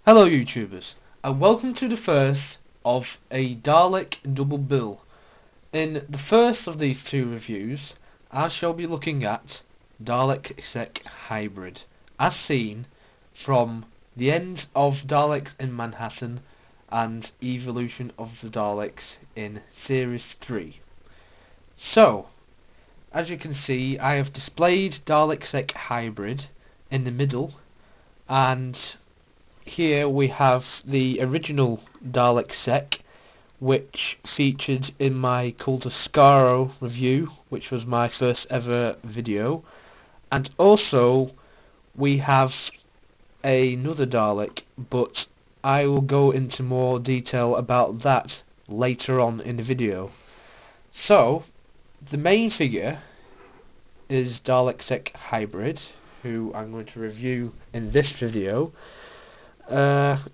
Hello YouTubers, and welcome to the first of a Dalek double bill. In the first of these two reviews, I shall be looking at Dalek Sec Hybrid, as seen from the end of Daleks in Manhattan and Evolution of the Daleks in Series 3. So, as you can see, I have displayed Dalek Sec Hybrid in the middle, and here we have the original Dalek Sec, which featured in my Cult of Skaro review, which was my first ever video. And also we have another Dalek, but I will go into more detail about that later on in the video. So, the main figure is Dalek Sec Hybrid, who I'm going to review in this video. As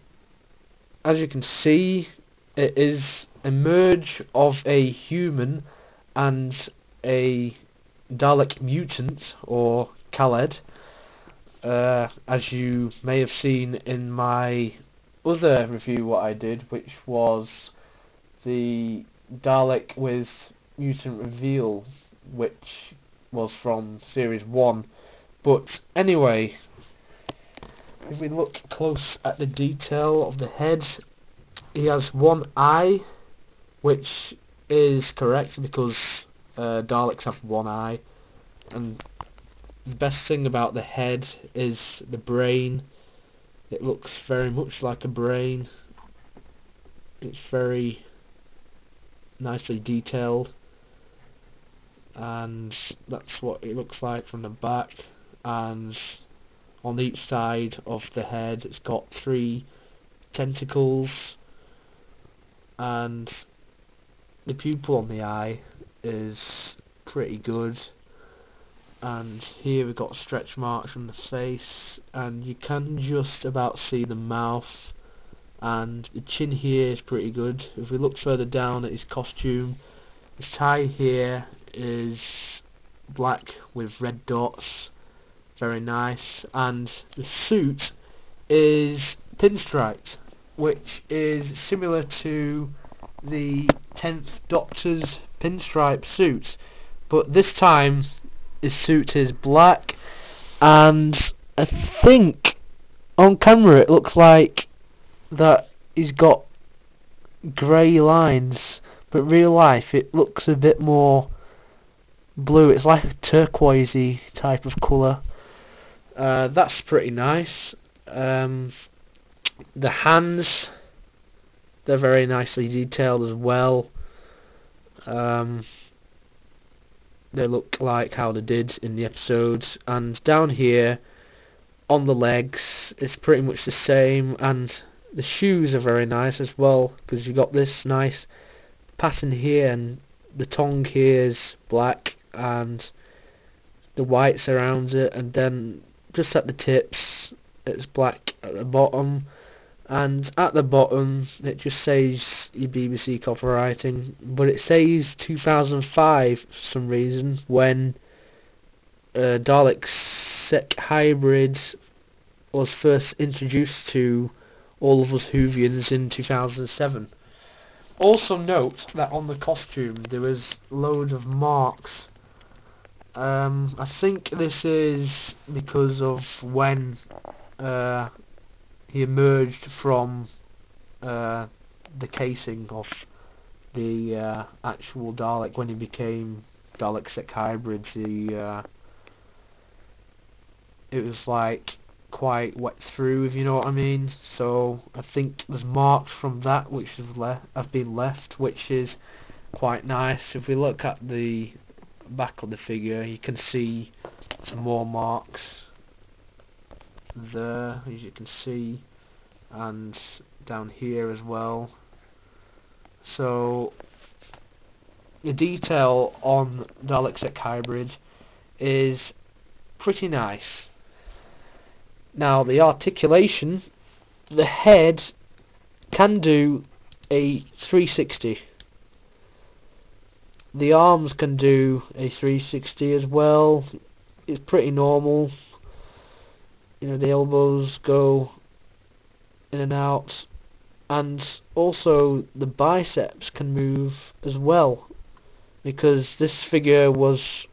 you can see, it is a merge of a human and a Dalek mutant, or Khaled, as you may have seen in my other review what I did, which was the Dalek with mutant reveal, which was from series 1. But anyway, if we look close at the detail of the head, he has one eye, which is correct because Daleks have one eye. And the best thing about the head is the brain. It looks very much like a brain. It's very nicely detailed, and that's what it looks like from the back. And on each side of the head it's got 3 tentacles, and the pupil on the eye is pretty good. And here we've got stretch marks on the face, and you can just about see the mouth, and the chin here is pretty good. If we look further down at his costume, his tie here is black with red dots, very nice, and the suit is pinstriped, which is similar to the 10th Doctor's pinstripe suit, but this time his suit is black, and I think on camera it looks like that he's got grey lines, but real life it looks a bit more blue. It's like a turquoisey type of colour. That's pretty nice. The hands, they're very nicely detailed as well. They look like how they did in the episodes. And down here on the legs, it's pretty much the same. And the shoes are very nice as well, because you got this nice pattern here, and the tongue here is black and the whites around it, and then just at the tips it's black at the bottom, and at the bottom it just says your BBC copywriting, but it says 2005 for some reason, when Dalek Sec Hybrid was first introduced to all of us Whovians in 2007. Also note that on the costume there was loads of marks. I think this is because of when he emerged from the casing of the actual Dalek. When he became Dalek Sec Hybrid, it was like quite wet through, if you know what I mean. So I think there's marks from that which have been left, which is quite nice. If we look at the back of the figure, you can see some more marks there, as you can see, and down here as well. So the detail on Dalek Sec Hybrid is pretty nice. Now the articulation, the head can do a 360. The arms can do a 360 as well. It's pretty normal. You know, the elbows go in and out, and also the biceps can move as well, because this figure was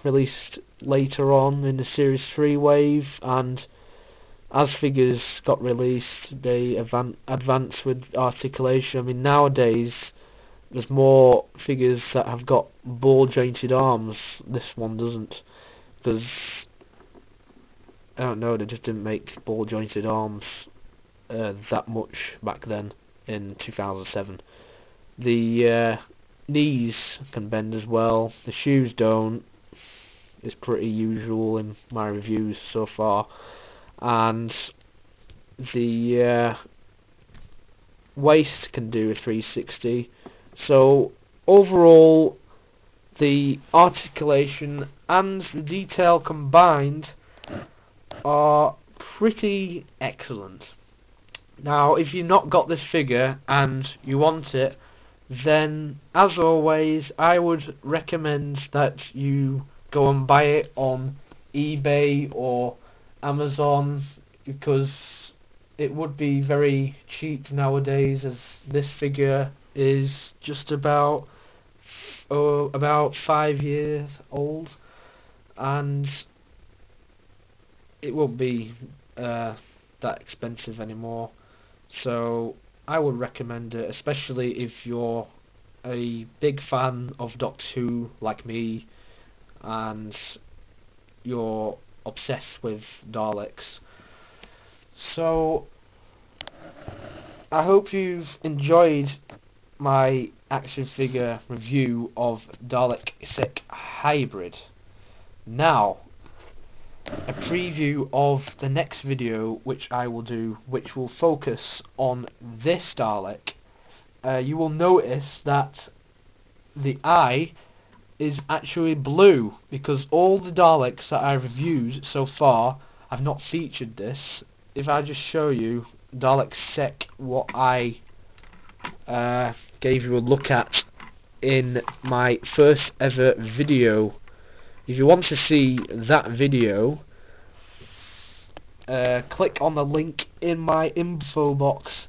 released later on in the Series 3 wave, and as figures got released they advance with articulation. I mean, nowadays there's more figures that have got ball jointed arms. This one doesn't, because I don't know, they just didn't make ball jointed arms that much back then in 2007. The knees can bend as well, the shoes don't. It's pretty usual in my reviews so far. And the waist can do a 360. So overall, the articulation and the detail combined are pretty excellent. Now, if you've not got this figure and you want it, then as always I would recommend that you go and buy it on eBay or Amazon, because it would be very cheap nowadays, as this figure is just about 5 years old, and it won't be that expensive anymore. So I would recommend it, especially if you're a big fan of Doctor Who like me and you're obsessed with Daleks. So I hope you've enjoyed my action figure review of Dalek Sec Hybrid. Now, a preview of the next video which I will do, which will focus on this Dalek. You will notice that the eye is actually blue, because all the Daleks that I've reviewed so far have not featured this. If I just show you Dalek Sec, what I gave you a look at in my first ever video. If you want to see that video, click on the link in my info box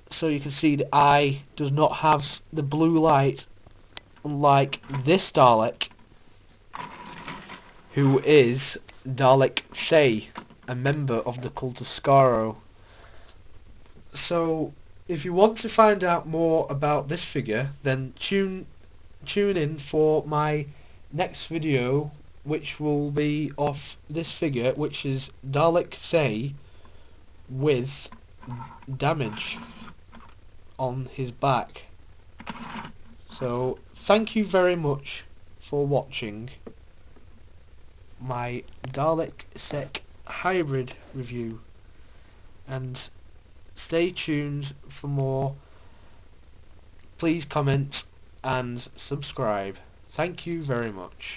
so you can see the eye does not have the blue light, unlike this Dalek, who is Dalek Thay, a member of the Cult of Skaro. So if you want to find out more about this figure, then tune in for my next video, which will be of this figure, which is Dalek Thay with damage on his back. So thank you very much for watching my Dalek Sec Hybrid review, and stay tuned for more. Please comment and subscribe. Thank you very much.